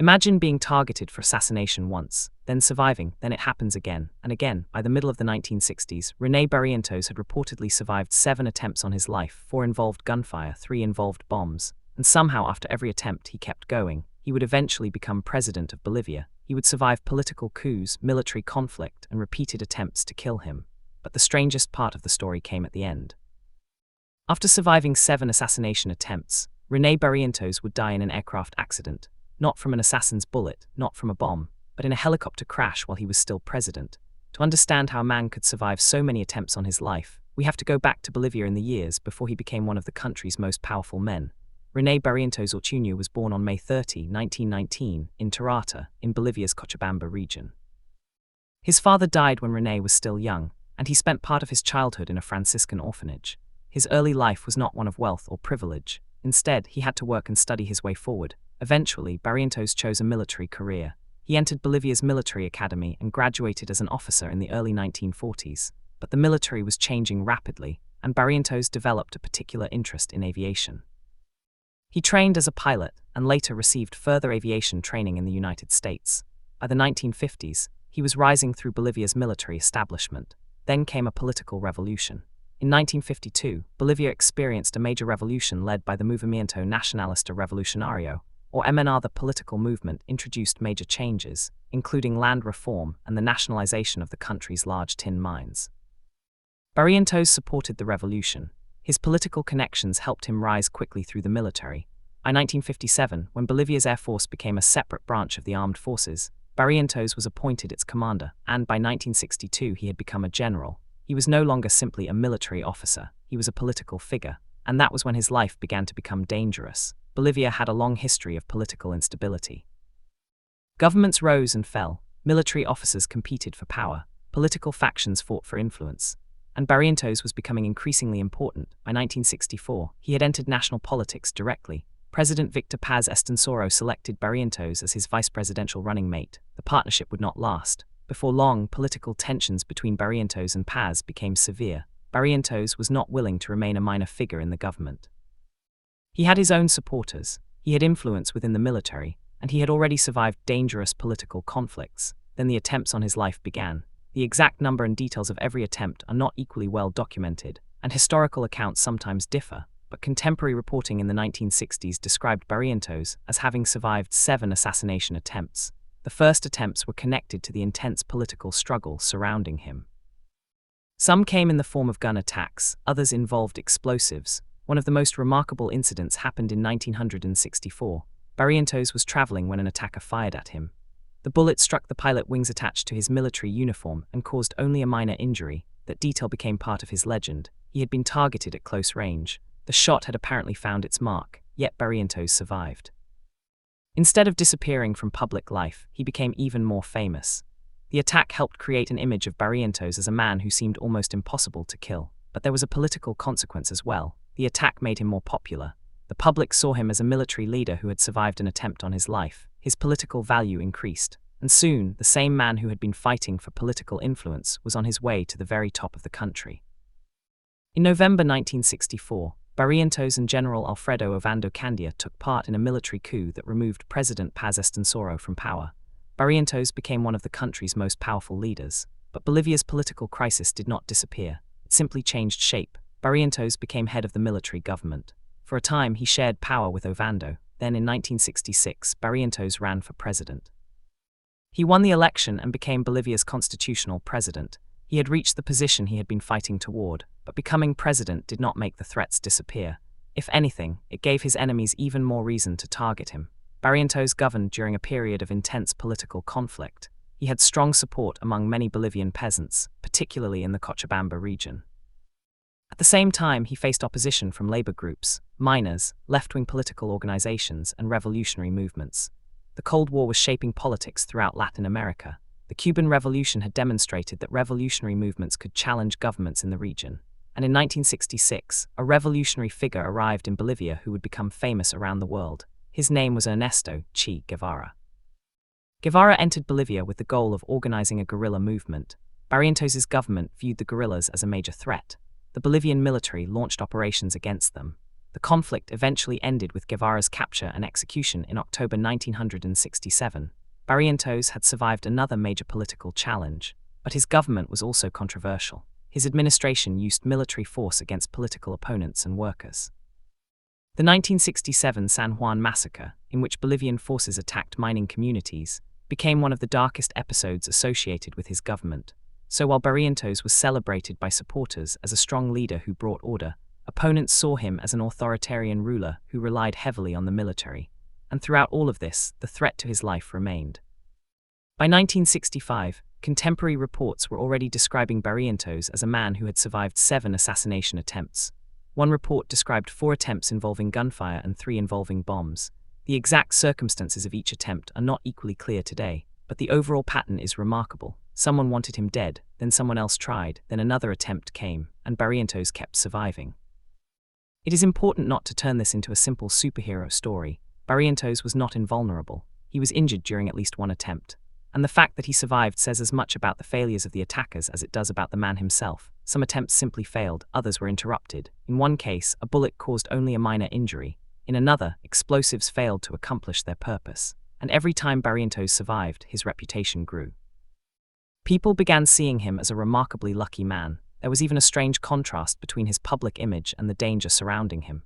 Imagine being targeted for assassination once, then surviving, then it happens again and again. By the middle of the 1960s, René Barrientos had reportedly survived 7 attempts on his life. 4 involved gunfire, 3 involved bombs, and somehow after every attempt he kept going. He would eventually become president of Bolivia. He would survive political coups, military conflict, and repeated attempts to kill him. But the strangest part of the story came at the end. After surviving 7 assassination attempts, René Barrientos would die in an aircraft accident. Not from an assassin's bullet, not from a bomb, but in a helicopter crash while he was still president. To understand how a man could survive so many attempts on his life, we have to go back to Bolivia in the years before he became one of the country's most powerful men. René Barrientos Ortuño was born on May 30, 1919, in Tarata, in Bolivia's Cochabamba region. His father died when René was still young, and he spent part of his childhood in a Franciscan orphanage. His early life was not one of wealth or privilege. Instead, he had to work and study his way forward. Eventually, Barrientos chose a military career. He entered Bolivia's military academy and graduated as an officer in the early 1940s. But the military was changing rapidly, and Barrientos developed a particular interest in aviation. He trained as a pilot and later received further aviation training in the United States. By the 1950s, he was rising through Bolivia's military establishment. Then came a political revolution. In 1952, Bolivia experienced a major revolution led by the Movimiento Nacionalista Revolucionario, or MNR. The political movement introduced major changes, including land reform and the nationalization of the country's large tin mines. Barrientos supported the revolution. His political connections helped him rise quickly through the military. By 1957, when Bolivia's Air Force became a separate branch of the armed forces, Barrientos was appointed its commander, and by 1962 he had become a general. He was no longer simply a military officer, he was a political figure, and that was when his life began to become dangerous. Bolivia had a long history of political instability. Governments rose and fell, military officers competed for power, political factions fought for influence, and Barrientos was becoming increasingly important. By 1964, he had entered national politics directly. President Victor Paz Estenssoro selected Barrientos as his vice-presidential running mate. The partnership would not last. Before long, political tensions between Barrientos and Paz became severe. Barrientos was not willing to remain a minor figure in the government. He had his own supporters, he had influence within the military, and he had already survived dangerous political conflicts. Then the attempts on his life began. The exact number and details of every attempt are not equally well documented, and historical accounts sometimes differ, but contemporary reporting in the 1960s described Barrientos as having survived 7 assassination attempts. The first attempts were connected to the intense political struggle surrounding him. Some came in the form of gun attacks, others involved explosives. One of the most remarkable incidents happened in 1964. Barrientos was traveling when an attacker fired at him. The bullet struck the pilot wings attached to his military uniform and caused only a minor injury. That detail became part of his legend. He had been targeted at close range. The shot had apparently found its mark, yet Barrientos survived. Instead of disappearing from public life, he became even more famous. The attack helped create an image of Barrientos as a man who seemed almost impossible to kill. But there was a political consequence as well. The attack made him more popular. The public saw him as a military leader who had survived an attempt on his life. His political value increased, and soon the same man who had been fighting for political influence was on his way to the very top of the country. In November 1964, Barrientos and General Alfredo Ovando Candia took part in a military coup that removed President Paz Estenssoro from power. Barrientos became one of the country's most powerful leaders, but Bolivia's political crisis did not disappear. It simply changed shape. Barrientos became head of the military government. For a time, he shared power with Ovando. Then in 1966, Barrientos ran for president. He won the election and became Bolivia's constitutional president. He had reached the position he had been fighting toward, but becoming president did not make the threats disappear. If anything, it gave his enemies even more reason to target him. Barrientos governed during a period of intense political conflict. He had strong support among many Bolivian peasants, particularly in the Cochabamba region. At the same time, he faced opposition from labor groups, miners, left-wing political organizations, and revolutionary movements. The Cold War was shaping politics throughout Latin America. The Cuban Revolution had demonstrated that revolutionary movements could challenge governments in the region. And in 1966, a revolutionary figure arrived in Bolivia who would become famous around the world. His name was Ernesto Che Guevara. Guevara entered Bolivia with the goal of organizing a guerrilla movement. Barrientos' government viewed the guerrillas as a major threat. The Bolivian military launched operations against them. The The conflict eventually ended with Guevara's capture and execution in October 1967. Barrientos had survived another major political challenge, but his government was also controversial. His administration used military force against political opponents and workers. The 1967 San Juan massacre, in which Bolivian forces attacked mining communities, became one of the darkest episodes associated with his government. So while Barrientos was celebrated by supporters as a strong leader who brought order, opponents saw him as an authoritarian ruler who relied heavily on the military. And throughout all of this, the threat to his life remained. By 1965, contemporary reports were already describing Barrientos as a man who had survived 7 assassination attempts. One report described 4 attempts involving gunfire and 3 involving bombs. The exact circumstances of each attempt are not equally clear today, but the overall pattern is remarkable. Someone wanted him dead, then someone else tried, then another attempt came, and Barrientos kept surviving. It is important not to turn this into a simple superhero story. Barrientos was not invulnerable. He was injured during at least one attempt. And the fact that he survived says as much about the failures of the attackers as it does about the man himself. Some attempts simply failed, others were interrupted. In one case, a bullet caused only a minor injury. In another, explosives failed to accomplish their purpose. And every time Barrientos survived, his reputation grew. People began seeing him as a remarkably lucky man. There was even a strange contrast between his public image and the danger surrounding him.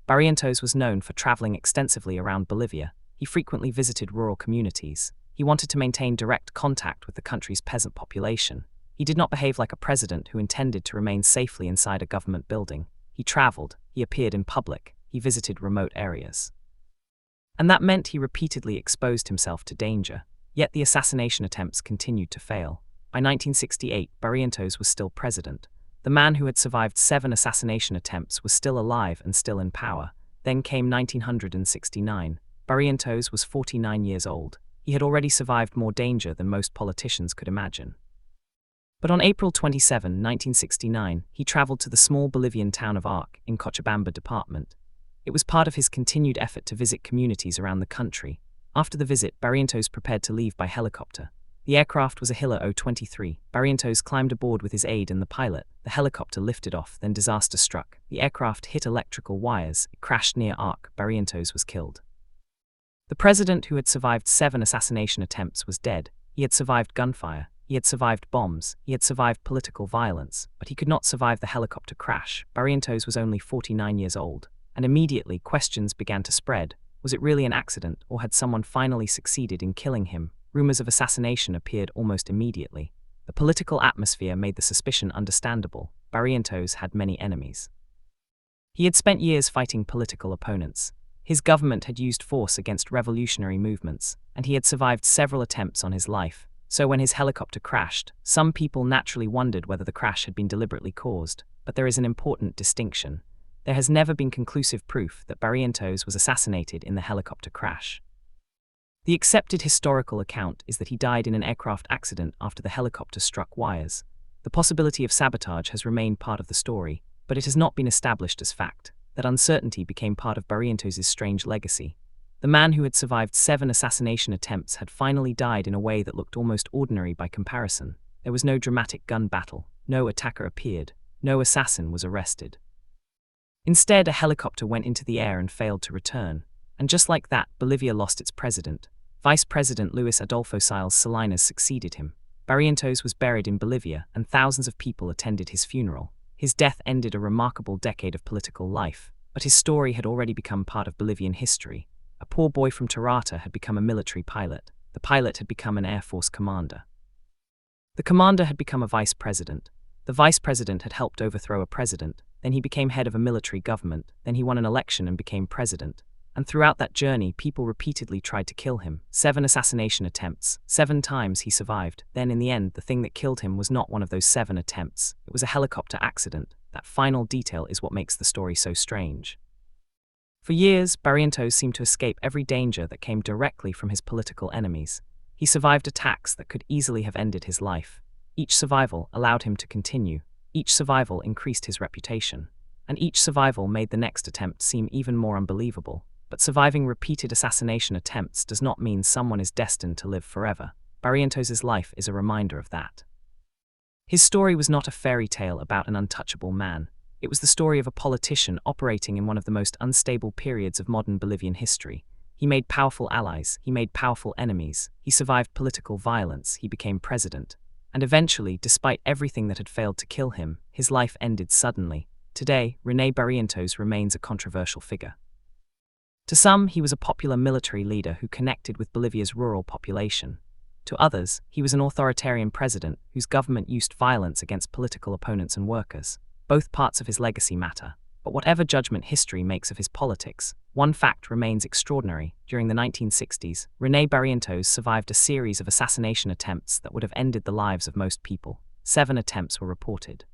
Barrientos was known for traveling extensively around Bolivia. He frequently visited rural communities. He wanted to maintain direct contact with the country's peasant population. He did not behave like a president who intended to remain safely inside a government building. He traveled, he appeared in public, he visited remote areas. And that meant he repeatedly exposed himself to danger. Yet the assassination attempts continued to fail. By 1968, Barrientos was still president. The man who had survived 7 assassination attempts was still alive and still in power. Then came 1969. Barrientos was 49 years old. He had already survived more danger than most politicians could imagine. But on April 27, 1969, he traveled to the small Bolivian town of Arc in Cochabamba department. It was part of his continued effort to visit communities around the country. After the visit, Barrientos prepared to leave by helicopter. The aircraft was a Hiller 023. Barrientos climbed aboard with his aide and the pilot. The helicopter lifted off, then disaster struck. The aircraft hit electrical wires. It crashed near Arc. Barrientos was killed. The president who had survived 7 assassination attempts was dead. He had survived gunfire. He had survived bombs. He had survived political violence. But he could not survive the helicopter crash. Barrientos was only 49 years old. And immediately questions began to spread. Was it really an accident, or had someone finally succeeded in killing him? Rumors of assassination appeared almost immediately. The political atmosphere made the suspicion understandable. Barrientos had many enemies. He had spent years fighting political opponents. His government had used force against revolutionary movements, and he had survived several attempts on his life. So when his helicopter crashed, some people naturally wondered whether the crash had been deliberately caused. But there is an important distinction. There has never been conclusive proof that Barrientos was assassinated in the helicopter crash. The accepted historical account is that he died in an aircraft accident after the helicopter struck wires. The possibility of sabotage has remained part of the story, but it has not been established as fact. That uncertainty became part of Barrientos' strange legacy. The man who had survived 7 assassination attempts had finally died in a way that looked almost ordinary by comparison. There was no dramatic gun battle, no attacker appeared, no assassin was arrested. Instead, a helicopter went into the air and failed to return. And just like that, Bolivia lost its president. Vice President Luis Adolfo Siles Salinas succeeded him. Barrientos was buried in Bolivia, and thousands of people attended his funeral. His death ended a remarkable decade of political life, but his story had already become part of Bolivian history. A poor boy from Tarata had become a military pilot. The pilot had become an Air Force commander. The commander had become a vice president. The vice president had helped overthrow a president. Then he became head of a military government. Then he won an election and became president. And throughout that journey, people repeatedly tried to kill him. 7 assassination attempts. 7 times he survived. Then in the end, the thing that killed him was not one of those 7 attempts. It was a helicopter accident. That final detail is what makes the story so strange. For years, Barrientos seemed to escape every danger that came directly from his political enemies. He survived attacks that could easily have ended his life. Each survival allowed him to continue. Each survival increased his reputation. And each survival made the next attempt seem even more unbelievable. But surviving repeated assassination attempts does not mean someone is destined to live forever. Barrientos' life is a reminder of that. His story was not a fairy tale about an untouchable man. It was the story of a politician operating in one of the most unstable periods of modern Bolivian history. He made powerful allies, he made powerful enemies, he survived political violence, he became president. And eventually, despite everything that had failed to kill him, his life ended suddenly. Today, René Barrientos remains a controversial figure. To some, he was a popular military leader who connected with Bolivia's rural population. To others, he was an authoritarian president whose government used violence against political opponents and workers. Both parts of his legacy matter. But whatever judgment history makes of his politics, one fact remains extraordinary. During the 1960s, René Barrientos survived a series of assassination attempts that would have ended the lives of most people. 7 attempts were reported.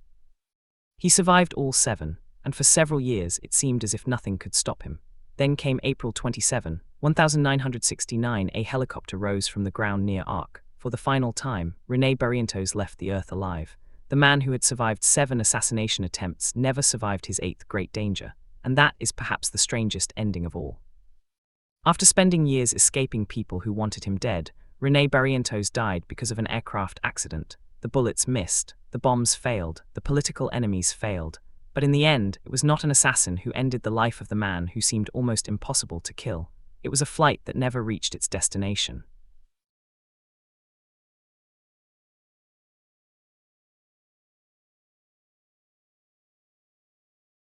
He survived all 7, and for several years it seemed as if nothing could stop him. Then came April 27, 1969. A helicopter rose from the ground near Arc. For the final time, René Barrientos left the earth alive. The man who had survived 7 assassination attempts never survived his 8th great danger, and that is perhaps the strangest ending of all. After spending years escaping people who wanted him dead, René Barrientos died because of an aircraft accident. The bullets missed, the bombs failed, the political enemies failed, but in the end, it was not an assassin who ended the life of the man who seemed almost impossible to kill. It was a flight that never reached its destination.